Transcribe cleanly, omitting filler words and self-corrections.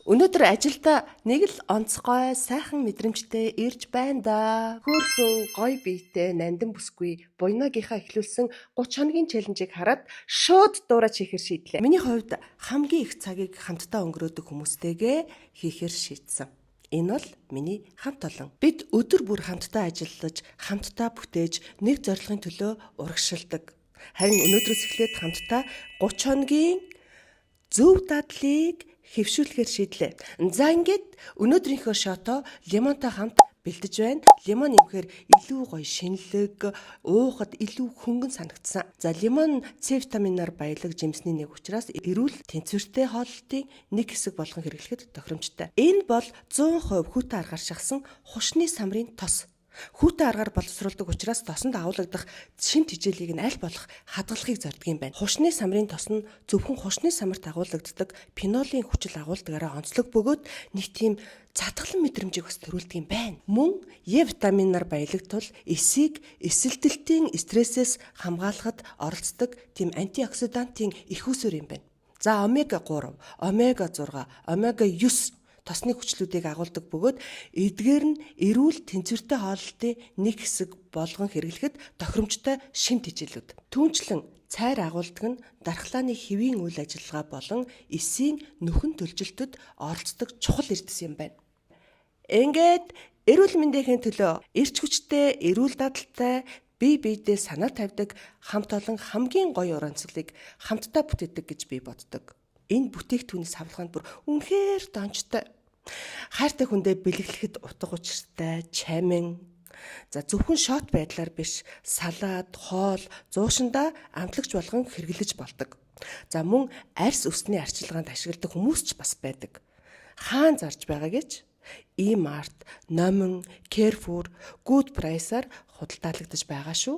Өнөөдөр ажилдаа нэг л онцгой сайхан мэдрэмжтэй ирж байна да. Хөөрхөн гоё биетэй нандин бүсгүй буйнаагийнхаа эхлүүлсэн 30 хоногийн челленжийг хараад шууд дуурайч хийхэр шийдлээ. Миний хувьд хамгийн их цагийг хамтдаа өнгөрөөдөг хүмүүстэйгээ хийхэр шийдсэн. Энэ бол миний хамт олон. Бид өдөр бүр хамтдаа ажиллаж, хамтдаа бүтээж, нэг зорилгын төлөө урагшилдаг. Харин өнөөдрөөс эхлээд хамтдаа 30 хоногийн зөв дадлыг хэвшүүлэхээр шийдлээ. За ингээд өнөөдрийнхөө шото лимонтой хамт бэлдэж байна. Лимон нэмэхээр илүү гоё шинэлэг, уухад илүү хөнгөн санагдсан. За лимон С витаминаар баялаг жимсний нэг учраас эрүүл тэнцвэртэй хооллолтын нэг хэсэг болгон хэрэглэхэд тохиромжтой. Энэ бол 100% хүүтэн аргаар шахсан хушны самрын тос. Хүүтэн аргаар боловсруулдаг учраас тосонд агуулгадах шимт хичээлийг нь аль болох хадгалахыг зорддог юм байна. Хушны самрын тос нь зөвхөн хушны самарт агуулгаддаг пенолийн хүчил агуулдагаараа онцлог бөгөөд нэг тийм цатгалан мэдрэмжийг бас төрүүлдэг юм байна. Мөн Е витаминаар баялагтвал эсийг эсэлтэлтийн стрессээс хамгаалахад оролцдог тийм антиоксидантын их усүр юм байна. За омега 3, омега 6, омега 9 тосны хүчлүүдийг агуулдаг бөгөөд эдгээр нь эрүүл тэнцвэртэй хооллолтын нэг хэсэг болгон хэрэглэхэд тохиромжтой шимт хичээлүүд. Түүнчлэн цайр агуулдаг нь дархлааны хэвийн үйл ажиллагаа болон эсийн нөхөн төлжилтөд оролцдог чухал эрдэс юм байна. Ингээд эрүүл мэндийн төлөө эрч хүчтэй, эрүүл дадалтай бие биедээ санаа тавьдаг хамт олон хамгийн гоё урамцлыг хамтдаа бүтээдэг гэж би боддог. Энэ бүтээгтүүнээс хавлаханд бүр үнэхээр дончтой. Хайртай хүндээ бэлэглэхэд утга учиртай чамин. За зөвхөн шот байдлаар биш, салаад, хоол, зуушиндаа амтлагч болгон хэрэглэж болдог. За мөн арьс өсний арчилгаанд ашигладаг хүмүүс ч бас байдаг. Хаан зарж байгаа гэж E-Mart, Номин, Carrefour, Good Price-аар худалдаалагдаж байгаа шүү.